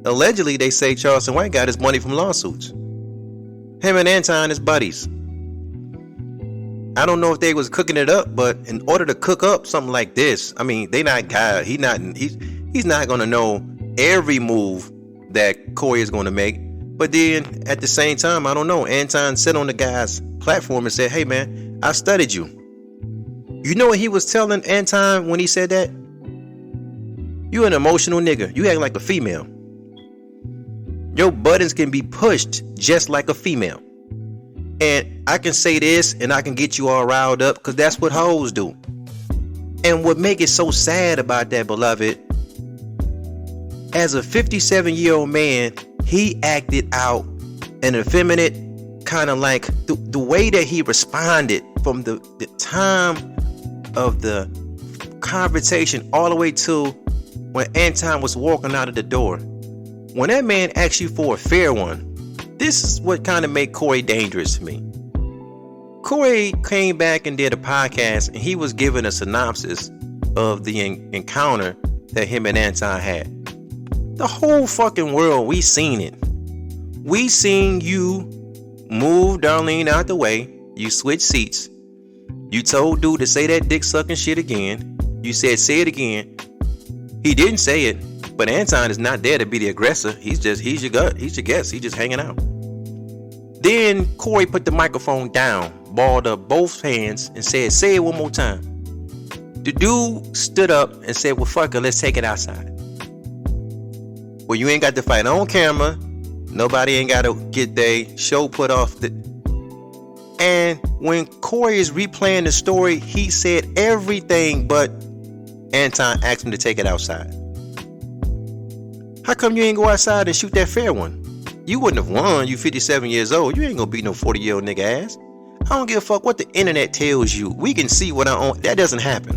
Allegedly, they say Charleston White got his money from lawsuits. Him and Anton is buddies. I don't know if they was cooking it up, but in order to cook up something like this, I mean, he's not gonna know every move that Corey is gonna make. But then at the same time, I don't know. Anton sat on the guy's platform and said, "Hey man, I studied you." You know what he was telling Anton when he said that? You an emotional nigga. You act like a female. Your buttons can be pushed just like a female. And I can say this and I can get you all riled up because that's what hoes do. And what make it so sad about that, beloved, as a 57-year-old man, he acted out an effeminate kind of like the way that he responded from the time of the conversation all the way to when Anton was walking out of the door. When that man asked you for a fair one, this is what kind of made Corey dangerous to me. Corey came back and did a podcast and he was giving a synopsis of the encounter that him and Anton had. The whole fucking world, we seen it. We seen you move Darlene out the way. You switched seats. You told dude to say that dick sucking shit again. You said say it again. He didn't say it. But Anton is not there to be the aggressor. He's your guest. He's just hanging out. Then Corey put the microphone down, balled up both hands, and said, "Say it one more time." The dude stood up and said, "Well, fuck it, let's take it outside." Well, you ain't got to fight on camera. Nobody ain't got to get their show put off. And when Corey is replaying the story, he said everything but Anton asked him to take it outside. How come you ain't go outside and shoot that fair one? You wouldn't have won. You 57 years old. You ain't gonna beat no 40-year-old nigga ass. I don't give a fuck what the internet tells you. We can see what I own. That doesn't happen.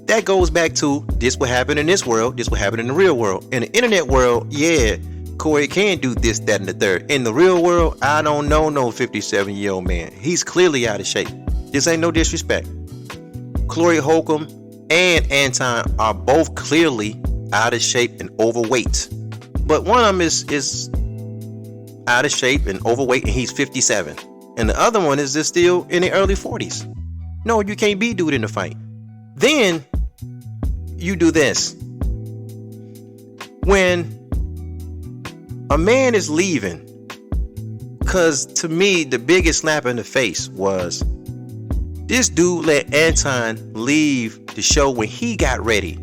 That goes back to this what happened in this world. This what happened in the real world. In the internet world, yeah, Corey can do this, that, and the third. In the real world, I don't know no 57-year-old man. He's clearly out of shape. This ain't no disrespect. Corey Holcomb and Anton are both clearly out of shape and overweight. But one of them is out of shape and overweight, and he's 57. And the other one is just still in the early 40s. No, you can't be dude in the fight. Then you do this. When a man is leaving, because to me, the biggest slap in the face was this dude let Anton leave the show when he got ready.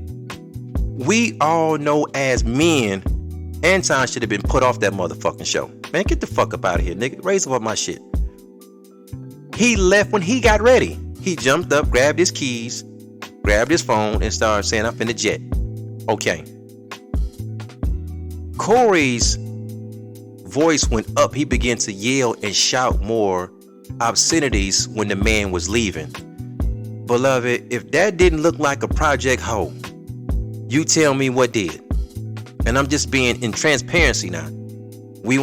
We all know as men, Anton should have been put off that motherfucking show. Man, get the fuck up out of here, nigga. Raise up my shit. He left when he got ready. He jumped up, grabbed his keys, grabbed his phone, and started saying, I'm finna jet. Okay. Corey's voice went up. He began to yell and shout more obscenities when the man was leaving. Beloved, if that didn't look like a project hoe, you tell me what did. And I'm just being in transparency now. We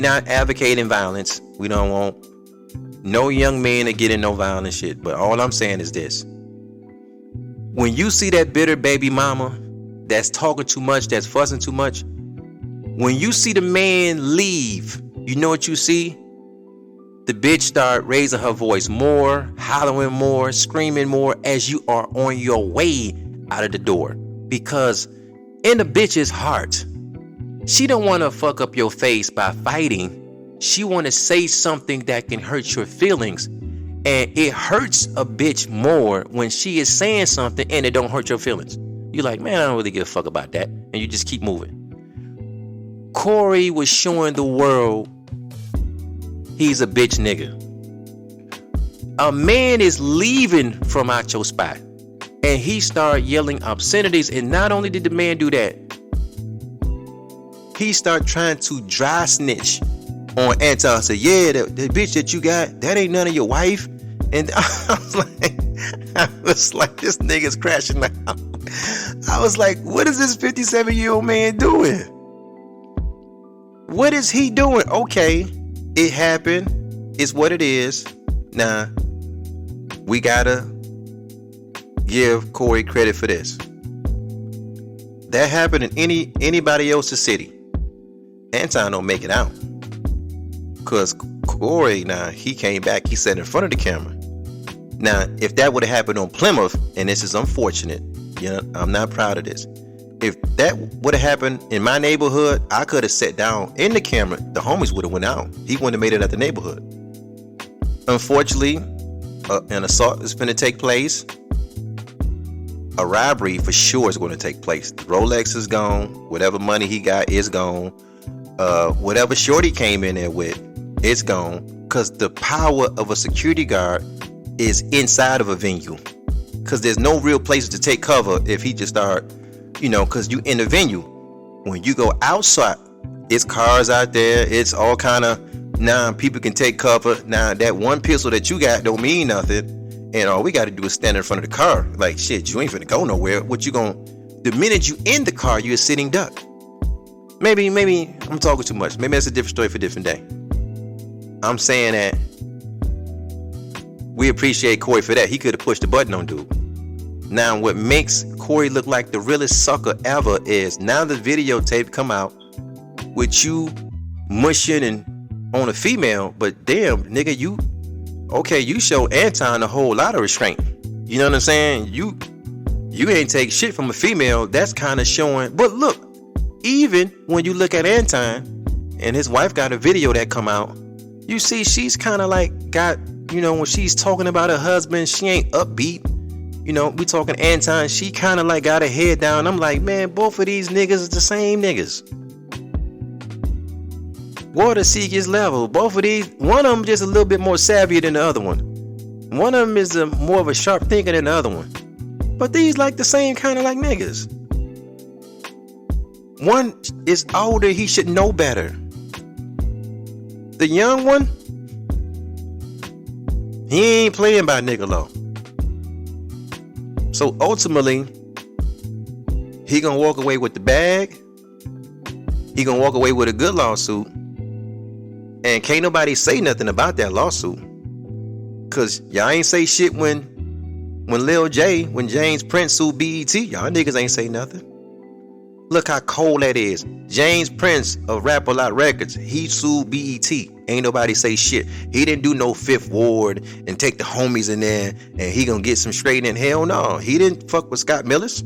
not advocating violence. We don't want no young man to get in no violent shit. But all I'm saying is this. When you see that bitter baby mama that's talking too much, that's fussing too much, when you see the man leave, you know what you see? The bitch start raising her voice more, hollering more, screaming more as you are on your way out of the door. Because in the bitch's heart, she don't want to fuck up your face by fighting. She want to say something that can hurt your feelings. And it hurts a bitch more when she is saying something and it don't hurt your feelings. You're like, man, I don't really give a fuck about that. And you just keep moving. Corey was showing the world he's a bitch nigga. A man is leaving from out your spot. And he started yelling obscenities. And not only did the man do that, he started trying to dry snitch on Anton. Said, yeah, the bitch that you got, that ain't none of your wife. And I was like, this nigga's crashing out. I was like, what is this 57-year-old man doing? What is he doing? Okay, it happened. It's what it is. Nah, we gotta give Corey credit for this. That happened in anybody else's city. Anton don't make it out. Because Corey, now, he came back, he sat in front of the camera. Now, if that would have happened on Plymouth, and this is unfortunate, you know, I'm not proud of this. If that would have happened in my neighborhood, I could have sat down in the camera. The homies would have went out. He wouldn't have made it at the neighborhood. Unfortunately, an assault is going to take place. A robbery for sure is going to take place. The Rolex is gone. Whatever money he got is gone. Whatever shorty came in there with, it's gone. Because the power of a security guard is inside of a venue. Because there's no real places to take cover if he just start, because you in a venue. When you go outside, it's cars out there. It's all kind of, people can take cover. Now, that one pistol that you got don't mean nothing. And all we got to do is stand in front of the car. Like, shit, you ain't finna go nowhere. What you gonna, the minute you in the car, you're a sitting duck. Maybe I'm talking too much. Maybe that's a different story for a different day. I'm saying that we appreciate Corey for that. He could have pushed the button on dude. Now, what makes Corey look like the realest sucker ever is now the videotape come out with you mushing and on a female, but damn, nigga, you show Anton a whole lot of restraint. You know what I'm saying? You ain't take shit from a female. That's kind of showing. But look, even when you look at Anton and his wife got a video that come out, you see she's kind of like got, when she's talking about her husband, she ain't upbeat. We talking Anton, she kind of like got her head down. I'm like, man, both of these niggas is the same niggas. Water seek his level. Both of these, one of them just a little bit more savvy than the other one. One of them is more of a sharp thinker than the other one. But these like the same kind of like niggas. One is older, he should know better. The young one, he ain't playing by nigga law. So ultimately, he gonna walk away with the bag. He gonna walk away with a good lawsuit, and can't nobody say nothing about that lawsuit, cause y'all ain't say shit when Lil J, when James Prince sued BET. Y'all niggas ain't say nothing. Look how cold that is. James Prince of Rap A Lot Records, he sued BET. Ain't nobody say shit. He didn't do no Fifth Ward and take the homies in there and he gonna get some straight in. Hell no. He didn't fuck with Scott Millis.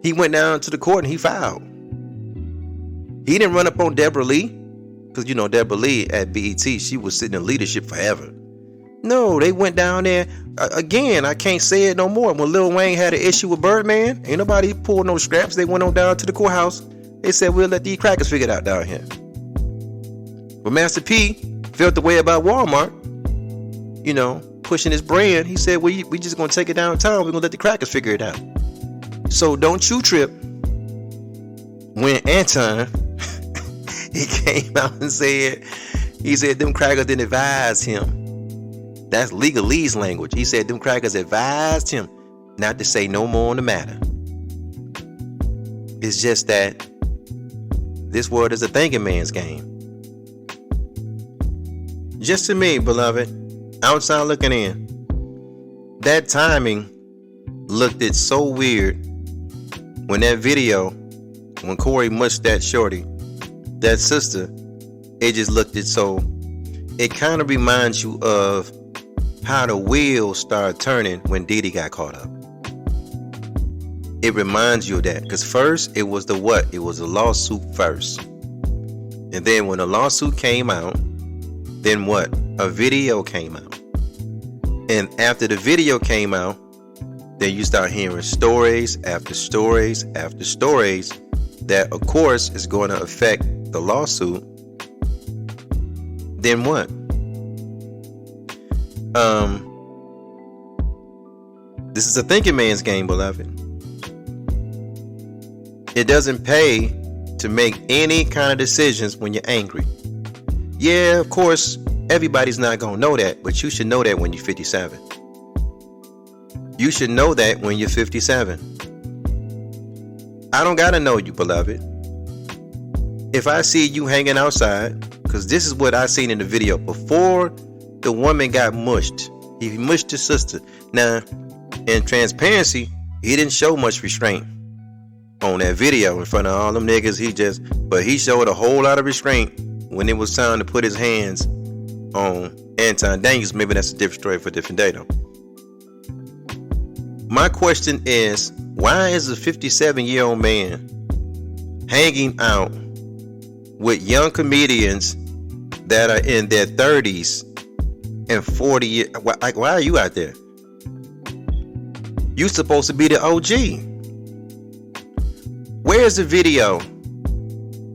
He went down to the court and he filed. He didn't run up on Deborah Lee, because you know Deborah Lee at BET, she was sitting in leadership forever. No, they went down there. Again, I can't say it no more. When Lil Wayne had an issue with Birdman, ain't nobody pulled no scraps. They went on down to the courthouse. They said, we'll let these crackers figure it out down here. But Master P felt the way about Walmart, you know, pushing his brand. He said, we just gonna take it downtown. We're gonna let the crackers figure it out. So don't you trip when Anton, he came out and said, them crackers didn't advise him. That's legalese language. He said them crackers advised him not to say no more on the matter. It's just that this world is a thinking man's game. Just to me, beloved, outside looking in, that timing looked it so weird when that video, when Corey mushed that shorty, that sister, it just looked it so, it kind of reminds you of how the wheels started turning when Diddy got caught up. It reminds you of that, because first it was the what? It was a lawsuit first, and then when the lawsuit came out, then what? A video came out, and after the video came out, then you start hearing stories after stories after stories that, of course, is going to affect the lawsuit. Then what? This is a thinking man's game, beloved. It doesn't pay to make any kind of decisions when you're angry. Yeah, of course, everybody's not gonna know that, but you should know that when you're 57. You should know that when you're 57. I don't gotta know you, beloved. If I see you hanging outside, because this is what I seen in the video before the woman got mushed. He mushed his sister. Now, in transparency, he didn't show much restraint on that video in front of all them niggas. But he showed a whole lot of restraint when it was time to put his hands on Anton Daniels. Maybe that's a different story for a different day though. My question is, why is a 57-year-old man hanging out with young comedians that are in their 30s and 40 years? Why are you out there? You supposed to be the OG. Where's the video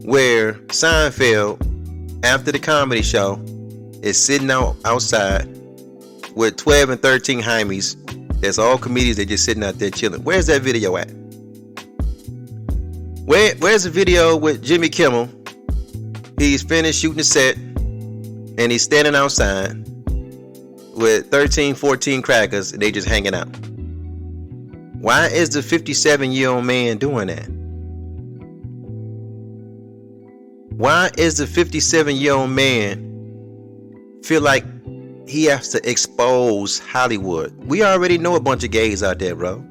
where Seinfeld, after the comedy show, is sitting outside with 12 and 13 homies? That's all comedians. They just sitting out there chilling. Where's that video at? Where's the video with Jimmy Kimmel? He's finished shooting the set and he's standing outside with 13, 14 crackers and they just hanging out. Why is the 57-year-old man doing that? Why is the 57-year-old man feel like he has to expose Hollywood? We already know a bunch of gays out there, bro.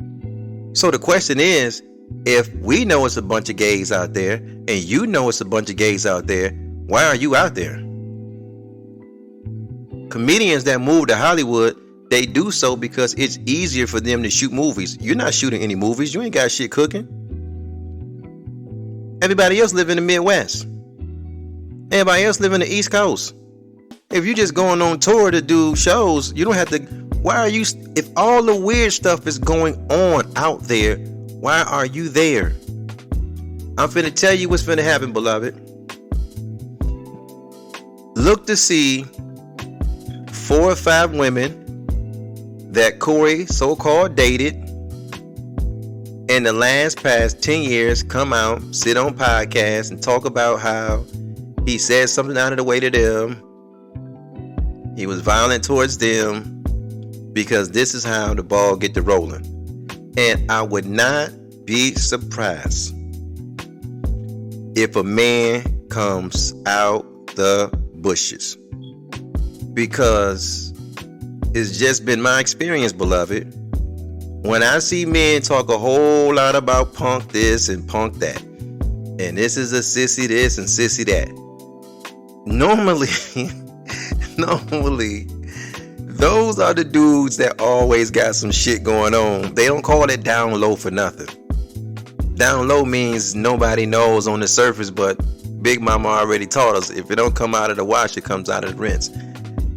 So the question is, if we know it's a bunch of gays out there and you know it's a bunch of gays out there, why are you out there? Comedians that move to Hollywood, they do so because it's easier for them to shoot movies. You're not shooting any movies. You ain't got shit cooking. Everybody else live in the Midwest. Everybody else live in the East Coast. If you just going on tour to do shows, you don't have to. Why are you? If all the weird stuff is going on out there, why are you there? I'm finna tell you what's finna happen, beloved. Look to see 4 or 5 women that Corey so-called dated in the past 10 years come out, sit on podcasts and talk about how he said something out of the way to them. He was violent towards them because this is how the ball get to rolling. And I would not be surprised if a man comes out the bushes. Because it's just been my experience, beloved. When I see men talk a whole lot about punk this and punk that, and this is a sissy this and sissy that, normally, those are the dudes that always got some shit going on. They don't call it down low for nothing. Down low means nobody knows on the surface, but Big Mama already taught us, if it don't come out of the wash, it comes out of the rinse.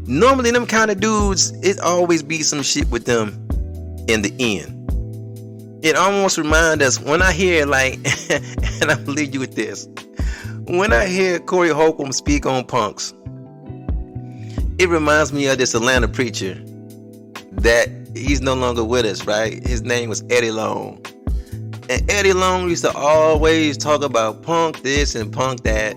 Normally, them kind of dudes, it always be some shit with them in the end. It almost reminds us, when I hear, like, and I'm gonna leave you with this. When I hear Corey Holcomb speak on punks, it reminds me of this Atlanta preacher that he's no longer with us, right? His name was Eddie Long. And Eddie Long used to always talk about punk this and punk that.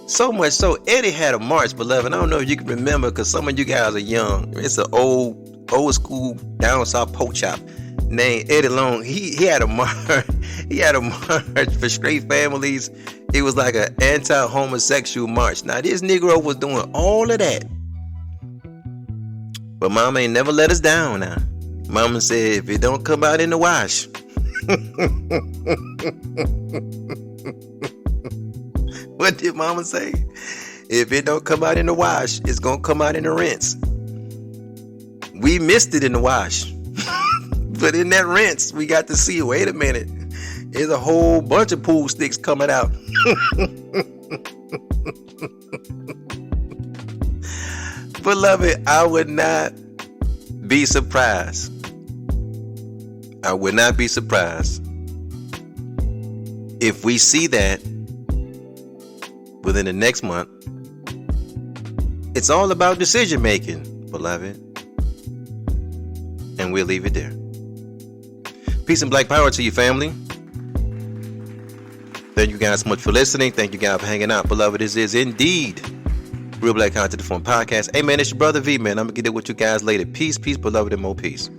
So much so, Eddie had a march, beloved. I don't know if you can remember, because some of you guys are young. It's an old school down south pork chop named Eddie Long. He had a march. He had a march for straight families. It was like an anti-homosexual march. Now this Negro was doing all of that, but Mama ain't never let us down. Now Mama said, if it don't come out in the wash, what did Mama say? If it don't come out in the wash, it's gonna come out in the rinse. We missed it in the wash. But in that rinse, we got to see, wait a minute, there's a whole bunch of pool sticks coming out. Beloved, I would not be surprised. I would not be surprised if we see that within the next month. It's all about decision making, beloved. And we'll leave it there. Peace and black power to you, family. Thank you guys so much for listening. Thank you guys for hanging out. Beloved, this is indeed Real Black Content Form Podcast. Hey, man, it's your brother V, man. I'm going to get it with you guys later. Peace, beloved, and more peace.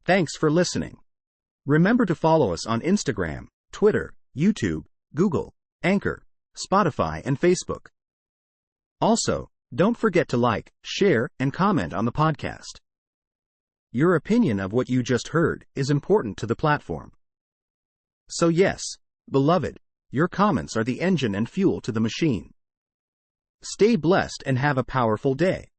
Thanks for listening. Remember to follow us on Instagram, Twitter, YouTube, Google, Anchor, Spotify, and Facebook. Also, don't forget to like, share, and comment on the podcast. Your opinion of what you just heard is important to the platform. So yes, beloved, your comments are the engine and fuel to the machine. Stay blessed and have a powerful day.